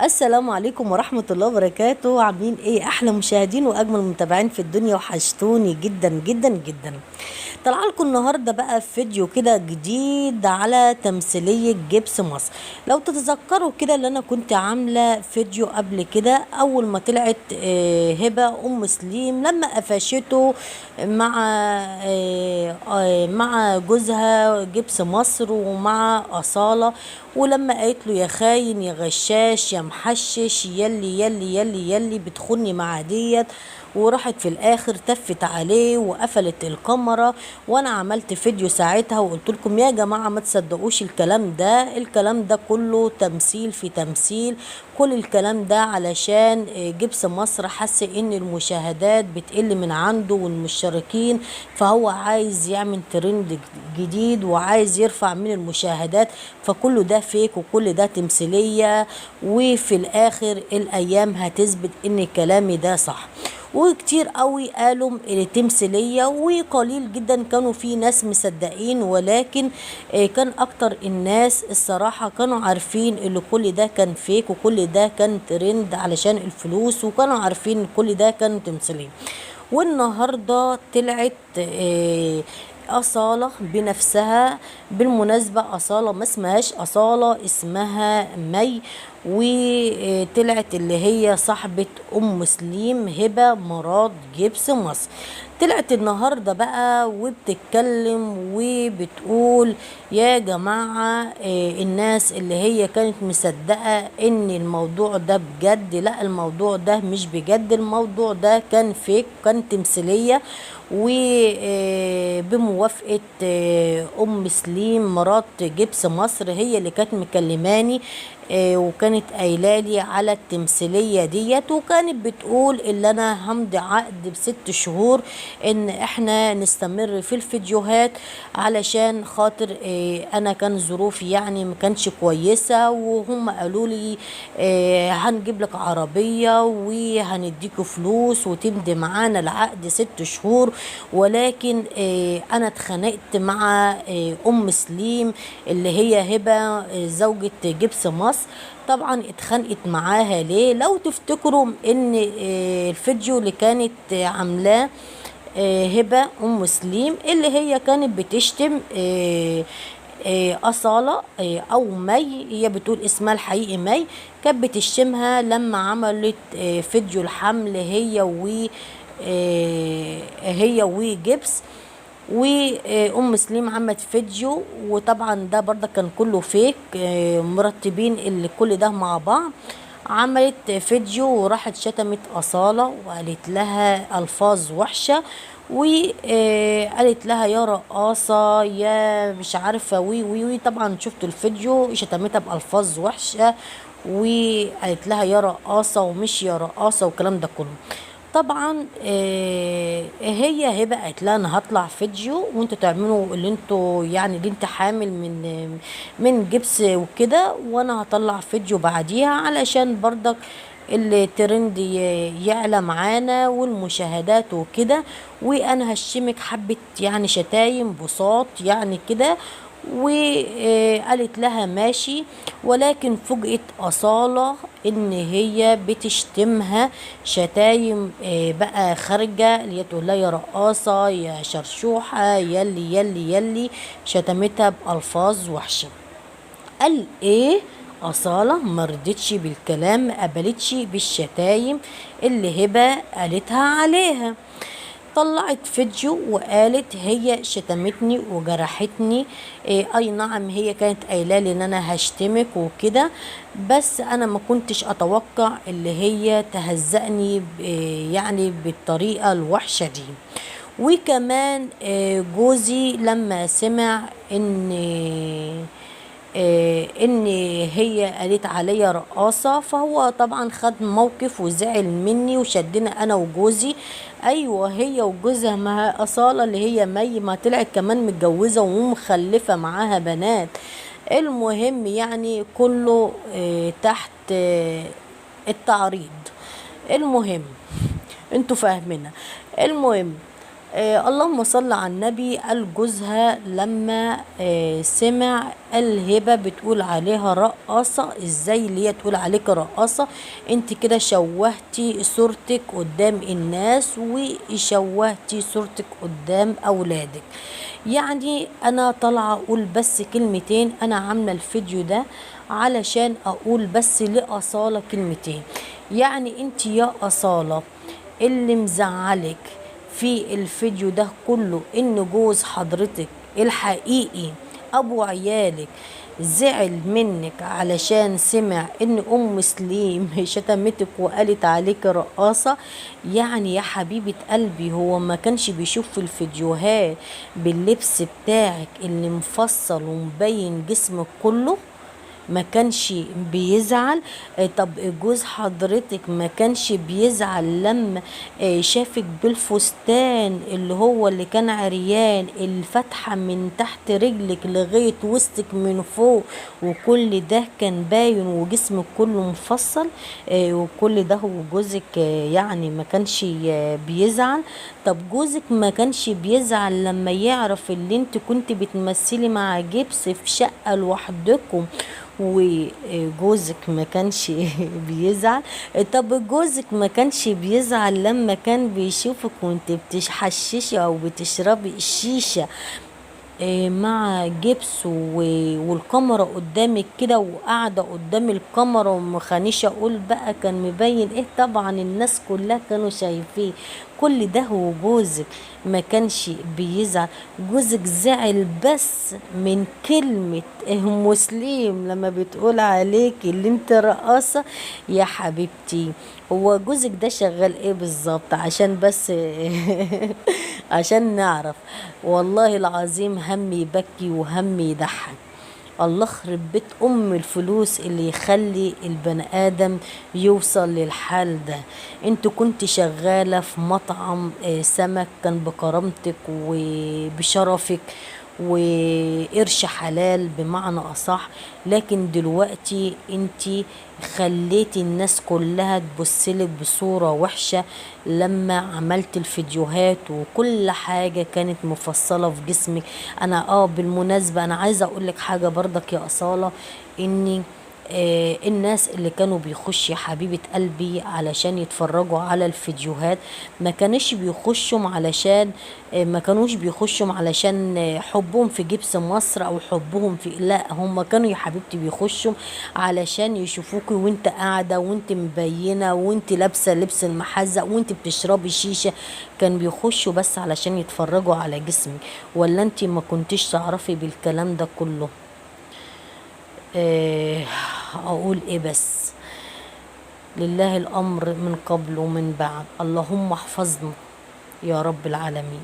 السلام عليكم ورحمة الله وبركاته. عاملين ايه احلى مشاهدين واجمل متابعين في الدنيا؟ وحشتوني جدا جدا جدا. طلع لكم النهارده بقى فيديو كده جديد على تمثيلية جبس مصر. لو تتذكروا كده اللي انا كنت عاملة فيديو قبل كده اول ما طلعت هبة ام سليم لما قفشته مع مع جوزها جبس مصر ومع أصالة، ولما قالت له يا خاين يا غشاش يا محشش يلي يلي يلي يلي بتخوني مع ديت، وراحت في الاخر تفت عليه وقفلت الكاميرا. وانا عملت فيديو ساعتها وقلت لكم يا جماعة ما تصدقوش الكلام ده، الكلام ده كله تمثيل في تمثيل. كل الكلام ده علشان جبس مصر حس ان المشاهدات بتقل من عنده والمشتركين، فهو عايز يعمل ترند جديد وعايز يرفع من المشاهدات. فكله ده فيك وكل ده تمثيلية، وفي الاخر الايام هتثبت ان كلامي ده صح. وكتير قوي قالوا تمثيلية وقليل جدا كانوا في ناس مصدقين، ولكن كان اكتر الناس الصراحة كانوا عارفين ان كل ده كان فيك وكل ده كان ترند علشان الفلوس، وكانوا عارفين كل ده كان تمثيلية. والنهاردة طلعت أصالة بنفسها. بالمناسبة أصالة ما اسمهاش أصالة، اسمها مي. وطلعت اللي هي صاحبة أم سليم هبة مراد جبس مصر. طلعت النهاردة بقى وبتتكلم وبتقول يا جماعة الناس اللي هي كانت مصدقة ان الموضوع ده بجد، لا الموضوع ده مش بجد، الموضوع ده كان فيك كان تمثيلية. وبموافقة أم سليم مرات جبس مصر هي اللي كانت مكلماني وكانت قايلالي على التمثيلية ديت، وكانت بتقول ان انا همضي عقد ب6 شهور ان احنا نستمر في الفيديوهات علشان خاطر انا كان ظروفي يعني ما كانش كويسة، وهم قالوا لي هنجيب لك عربية وهنديكوا فلوس وتمضي معانا العقد 6 شهور. ولكن انا اتخانقت مع ام سليم اللي هي هبة زوجة جبس مصر. طبعا اتخانقت معاها ليه؟ لو تفتكروا ان الفيديو اللي كانت عاملاه هبة ام سليم اللي هي كانت بتشتم أصالة أو مي، هي بتقول اسمها الحقيقي مي، كانت بتشتمها لما عملت فيديو الحمل هي وجبس. وام سليم عملت فيديو، وطبعا ده برضه كان كله فيك مرتبين اللي كل ده مع بعض. عملت فيديو وراحت شتمت أصالة وقالت لها ألفاظ وحشة، وقالت لها يا رقاصة يا مش عارفة وي وي وي. طبعا شفتوا الفيديو شتمتها بألفاظ وحشة وقالت لها يا رقاصة ومش يا رقاصة والكلام ده كله. طبعا هي هبه قالت لها انا هطلع فيديو وانتوا تعملوا اللي انتوا يعني اللي انت حامل من جبس وكده، وانا هطلع فيديو بعديها علشان برضك الترند يعلى معانا والمشاهدات وكده، وانا هشمك حبة يعني شتايم بساط يعني كده. وقالت لها ماشي، ولكن فوجئت أصالة ان هي بتشتمها شتايم بقى خارجة، اللي هي تقول لها يا رقاصة يا شرشوحة يلي يلي يلي، شتمتها بألفاظ وحشة. قال ايه؟ أصالة مرضتش بالكلام، ما قبلتش بالشتايم اللي هبة قالتها عليها. طلعت فيديو وقالت هي شتمتني وجرحتني. اي نعم هي كانت قايله لي ان انا هشتمك وكده، بس انا ما كنتش اتوقع اللي هي تهزقني يعني بالطريقه الوحشه دي. وكمان جوزي لما سمع ان هي قالت عليا رقاصة، فهو طبعا خد موقف وزعل مني وشدنا انا وجوزي. ايوه هي وجوزها مع أصالة اللي هي مي ما طلعت كمان متجوزة ومخلفة معاها بنات. المهم يعني كله تحت التعريض. المهم انتوا فاهمينها. المهم اللهم صل على النبي. قال جوزها لما سمع الهبة بتقول عليها رقاصة، ازاي اللي هي تقول عليك رقاصة؟ انت كده شوهتي صورتك قدام الناس وشوهتي صورتك قدام اولادك. يعني انا طالعة اقول بس كلمتين، انا عاملة الفيديو ده علشان اقول بس لأصالة كلمتين. يعني انت يا أصالة اللي مزعلك في الفيديو ده كله ان جوز حضرتك الحقيقي ابو عيالك زعل منك علشان سمع ان ام سليم شتمتك وقالت عليك رقاصة. يعني يا حبيبة قلبي، هو ما كانش بيشوف في الفيديوهات باللبس بتاعك اللي مفصل ومبين جسمك كله؟ ما كانش بيزعل؟ طب جوز حضرتك ما كانش بيزعل لما شافك بالفستان اللي هو اللي كان عريان، الفتحة من تحت رجلك لغاية وسطك من فوق، وكل ده كان باين وجسمك كله مفصل؟ وكل ده هو جوزك يعني ما كانش بيزعل؟ طب جوزك ما كانش بيزعل لما يعرف اللي انت كنت بتمثلي مع جبس في شقة لوحدكم وجوزك ما كانش بيزعل؟ طب جوزك ما كانش بيزعل لما كان بيشوفك وانت بتحششي او بتشربي الشيشة مع جبس والكاميرا قدامك كده وقاعدة قدام الكاميرا ومخانيش اقول بقى كان مبين ايه؟ طبعا الناس كلها كانوا شايفين كل ده. هو جوزك ما كانش بيزعل؟ جوزك زعل بس من كلمة مسلم لما بتقول عليك اللي انت رقاصة. يا حبيبتي، هو جوزك ده شغال ايه بالظبط؟ عشان بس عشان نعرف. والله العظيم هم يبكي وهم يضحك. الله خرب بيت الفلوس اللي يخلي البني ادم يوصل للحال ده. انت كنت شغالة في مطعم سمك كان بكرامتك وبشرفك وقرش حلال بمعنى اصح، لكن دلوقتي انت خليتي الناس كلها تبصلك بصورة وحشة لما عملت الفيديوهات وكل حاجة كانت مفصلة في جسمك. انا بالمناسبة انا عايزة اقولك حاجة برضك يا أصالة، اني الناس اللي كانوا بيخش يا حبيبة قلبي علشان يتفرجوا على الفيديوهات ما كانوش بيخشوا علشان ما كانوش بيخشوا علشان حبهم في جبس مصر او حبهم في، لا، هم كانوا يا حبيبتي بيخشوا علشان يشوفوكي وانت قاعدة وانت مبينة وانت لابسة لبس المحزق وانت بتشربي شيشة. كان بيخشوا بس علشان يتفرجوا على جسمك. ولا انت ما كنتش تعرفي بالكلام ده كله؟ إيه اقول ايه بس؟ لله الامر من قبل ومن بعد. اللهم احفظنا يا رب العالمين.